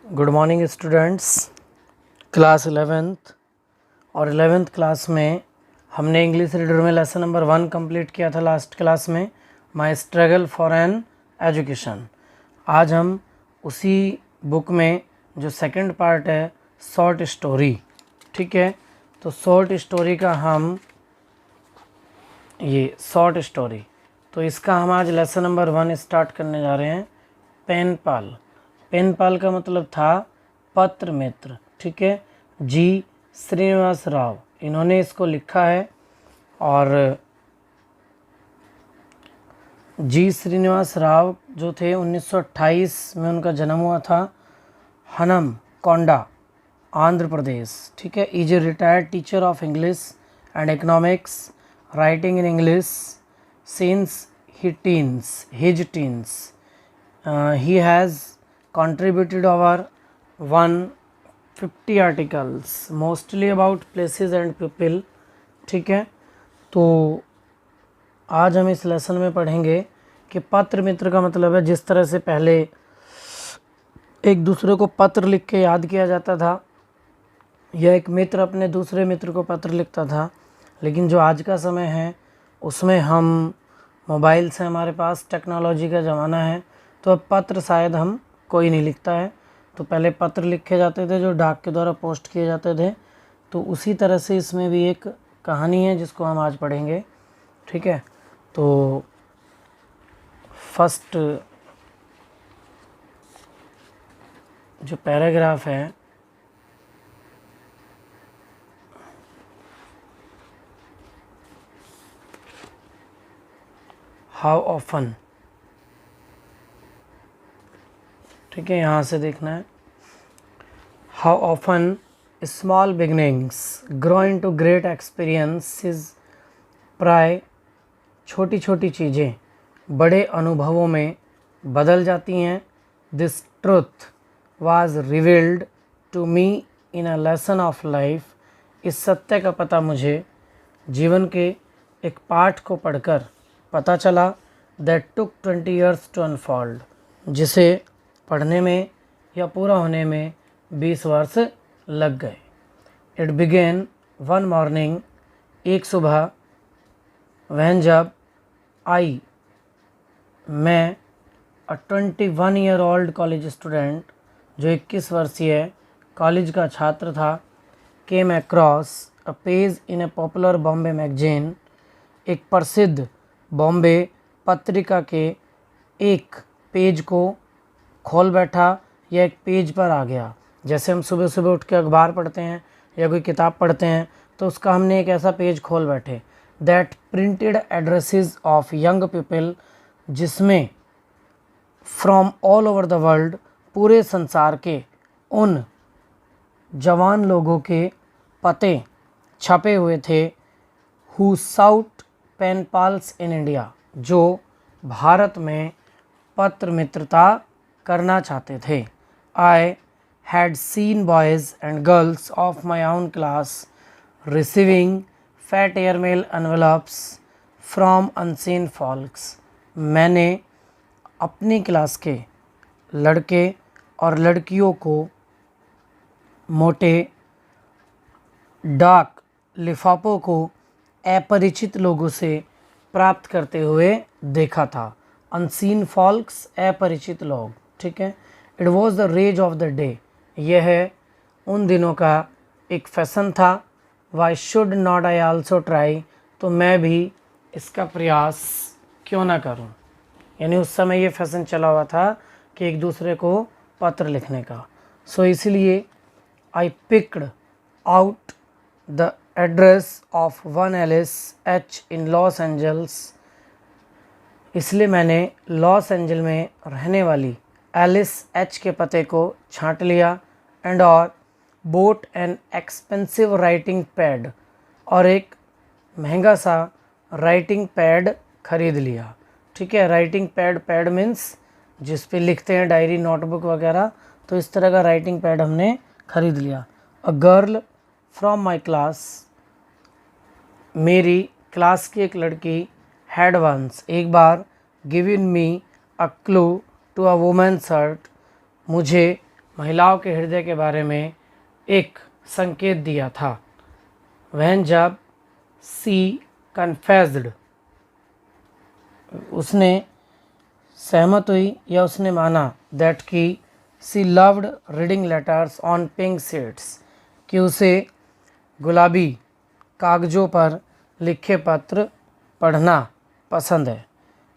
Good morning students. Class 11th और 11th class में हमने इंग्लिश रीडर में लेसन नंबर 1 कंप्लीट किया था लास्ट क्लास में, my struggle for an education. आज हम उसी बुक में जो सेकंड पार्ट है शॉर्ट स्टोरी, ठीक है, तो शॉर्ट स्टोरी का हम ये शॉर्ट स्टोरी, तो इसका हम आज लेसन नंबर 1 स्टार्ट करने जा रहे हैं। पेन पाल। पेन पाल का मतलब था पत्र मित्र, ठीक है। जी श्रीनिवास राव इन्होंने इसको लिखा है और जी श्रीनिवास राव जो थे 1928 में उनका जन्म हुआ था, हनम कोंडा आंध्र प्रदेश, ठीक है। Is a retired teacher of English and economics, writing in English since his teens. He has contributed over 150 articles mostly about places and people, ठीक है। तो आज हम इस लेसन में पढ़ेंगे कि पत्र मित्र का मतलब है जिस तरह से पहले एक दूसरे को पत्र लिख के याद किया जाता था या एक मित्र अपने दूसरे मित्र को पत्र लिखता था, लेकिन जो आज का समय है उसमें हम मोबाइल से, हमारे पास टेक्नोलॉजी का ज़माना है, तो अब पत्र शायद हम कोई नहीं लिखता है। तो पहले पत्र लिखे जाते थे जो डाक के द्वारा पोस्ट किए जाते थे, तो उसी तरह से इसमें भी एक कहानी है जिसको हम आज पढ़ेंगे, ठीक है। तो फर्स्ट जो पैराग्राफ है, हाउ ऑफन, ठीक है, यहाँ से देखना है। How often small beginnings grow into great experiences, प्राय छोटी छोटी चीज़ें बड़े अनुभवों में बदल जाती हैं। This truth was revealed to me in a lesson of life, इस सत्य का पता मुझे जीवन के एक पाठ को पढ़कर पता चला। That took 20 years to unfold, जिसे पढ़ने में या पूरा होने में 20 वर्ष लग गए। इट बिगेन वन मॉर्निंग, एक सुबह, वहन जब आई मैं, अ 21 year old कॉलेज स्टूडेंट, जो 21 वर्षीय कॉलेज का छात्र था, came across a page in A popular Bombay magazine, एक प्रसिद्ध बॉम्बे पत्रिका के एक पेज को खोल बैठा या एक पेज पर आ गया। जैसे हम सुबह सुबह उठ के अखबार पढ़ते हैं या कोई किताब पढ़ते हैं, तो उसका हमने एक ऐसा पेज खोल बैठे। That printed addresses of young people, जिसमें from all over the world, पूरे संसार के उन जवान लोगों के पते छपे हुए थे। Who sought pen pals in India, जो भारत में पत्र मित्रता करना चाहते थे। I had seen boys and girls of my own class receiving fat airmail envelopes from unseen folks, मैंने अपनी क्लास के लड़के और लड़कियों को मोटे डाक लिफाफों को अपरिचित लोगों से प्राप्त करते हुए देखा था। अनसीन फॉल्क्स, अपरिचित लोग, ठीक है। It was the rage of the day, यह उन दिनों का एक फैशन था। Why should not I also try, तो मैं भी इसका प्रयास क्यों ना करूं। यानी उस समय ये फैशन चला हुआ था कि एक दूसरे को पत्र लिखने का। सो इसलिए I picked out the address of one Alice H in Los Angeles, इसलिए मैंने लॉस एंजल में रहने वाली एलिस एच के पते को छांट लिया। एंड और boat an expensive writing pad, और एक महंगा सा राइटिंग पैड खरीद लिया, ठीक है। राइटिंग पैड, पैड मीन्स जिस पे लिखते हैं डायरी, नोटबुक वगैरह, तो इस तरह का राइटिंग पैड हमने खरीद लिया। A girl from my class, मेरी क्लास की एक लड़की, हैड वंस, एक बार, given me a clue to a women shirt, मुझे महिलाओं के हृदय के बारे में एक संकेत दिया था। वह जब सी कन्फेस्ड, उसने सहमत हुई या उसने माना दैट कि she loved reading letters on pink sheets, कि उसे गुलाबी कागज़ों पर लिखे पत्र पढ़ना पसंद है।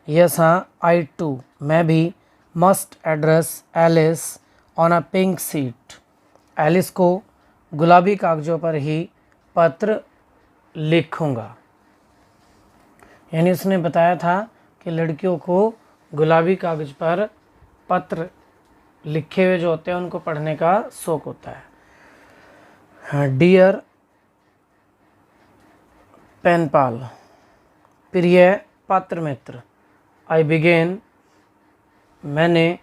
यस हाँ, आई टू, मैं भी must address Alice on a pink sheet, Alice को गुलाबी कागज़ों पर ही पत्र लिखूँगा। यानी उसने बताया था कि लड़कियों को गुलाबी कागज़ पर पत्र लिखे हुए जो होते हैं उनको पढ़ने का शौक होता है। डियर पेन पाल, प्रिय पत्र मित्र, आई बिगेन, मैंने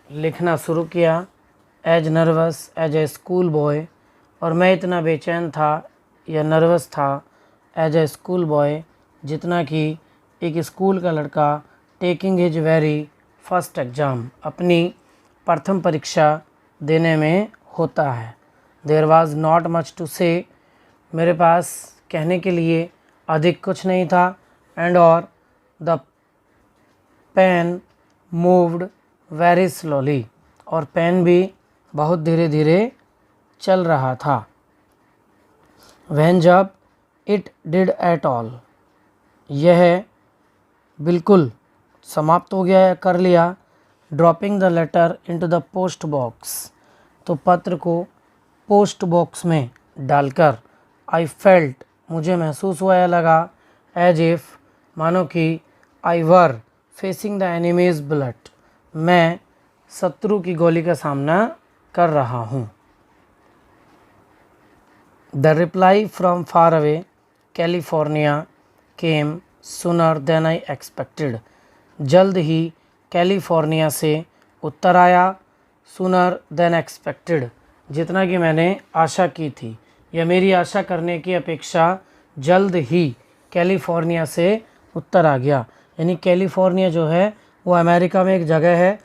लिखना शुरू किया, as nervous as a school boy, और मैं इतना बेचैन था या नर्वस था एज ए स्कूल बॉय जितना कि एक स्कूल का लड़का taking his very first exam, अपनी प्रथम परीक्षा देने में होता है। There was not much to say, मेरे पास कहने के लिए अधिक कुछ नहीं था। एंड और the pen moved very slowly, और पेन भी बहुत धीरे धीरे चल रहा था। वह जब इट डिड एट ऑल, यह बिल्कुल समाप्त हो गया या कर लिया, dropping the letter into the post box, तो पत्र को पोस्ट बॉक्स में डालकर, आई फेल्ट, मुझे महसूस हुआ या लगा, एज इफ, मानो कि I were facing the enemy's bullet, मैं शत्रु की गोली का सामना कर रहा हूँ। The reply from far away California came sooner than I expected, जल्द ही कैलिफोर्निया से उत्तर आया, सूनर देन एक्सपेक्टेड, जितना कि मैंने आशा की थी या मेरी आशा करने की अपेक्षा जल्द ही कैलिफोर्निया से उत्तर आ गया। यानी कैलिफोर्निया जो है वो अमेरिका में एक जगह है,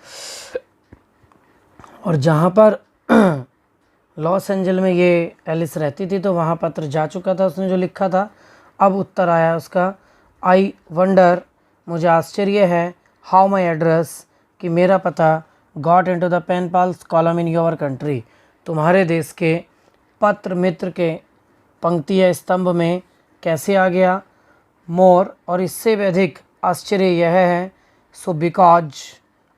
और जहाँ पर लॉस एंजल में ये एलिस रहती थी, तो वहाँ पत्र जा चुका था उसने जो लिखा था, अब उत्तर आया उसका। आई वंडर, मुझे आश्चर्य है, हाउ माई एड्रेस, कि मेरा पता got into the pen pals column in your country, तुम्हारे देश के पत्र मित्र के पंक्ति या स्तंभ में कैसे आ गया। मोर, और इससे भी अधिक आश्चर्य यह है, so because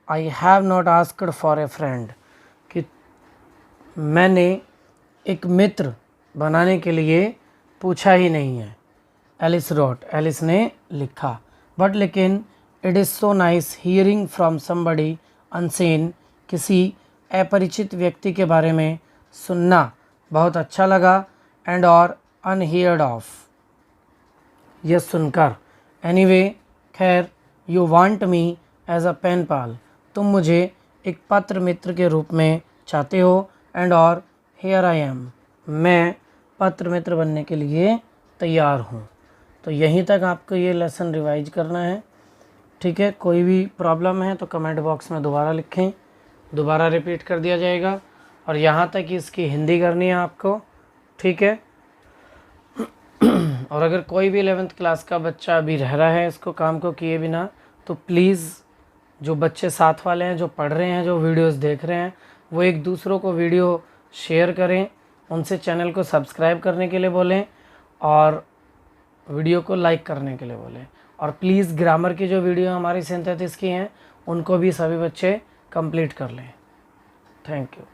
I have not asked for a friend, कि मैंने एक मित्र बनाने के लिए पूछा ही नहीं है। एलिस रोट, एलिस ने लिखा, बट लेकिन it is so nice hearing from somebody unseen, किसी अपरिचित व्यक्ति के बारे में सुनना बहुत अच्छा लगा। एंड और अनहियर्ड ऑफ, यह सुनकर। एनीवे, खैर, you want me as a pen pal, तुम मुझे एक पत्र मित्र के रूप में चाहते हो। एंड और हियर आई एम, मैं पत्र मित्र बनने के लिए तैयार हूँ। तो यहीं तक आपको ये लेसन रिवाइज करना है, ठीक है। कोई भी प्रॉब्लम है तो कमेंट बॉक्स में दोबारा लिखें, दोबारा रिपीट कर दिया जाएगा। और यहाँ तक कि इसकी हिंदी करनी है आपको, ठीक है। और अगर कोई भी 11th क्लास का बच्चा अभी रह रहा है इसको काम को किए बिना, तो प्लीज़ जो बच्चे साथ वाले हैं, जो पढ़ रहे हैं, जो वीडियोस देख रहे हैं, वो एक दूसरों को वीडियो शेयर करें, उनसे चैनल को सब्सक्राइब करने के लिए बोलें और वीडियो को लाइक करने के लिए बोलें। और प्लीज़ ग्रामर की जो वीडियो हमारी 37 की हैं उनको भी सभी बच्चे कंप्लीट कर लें। Thank you.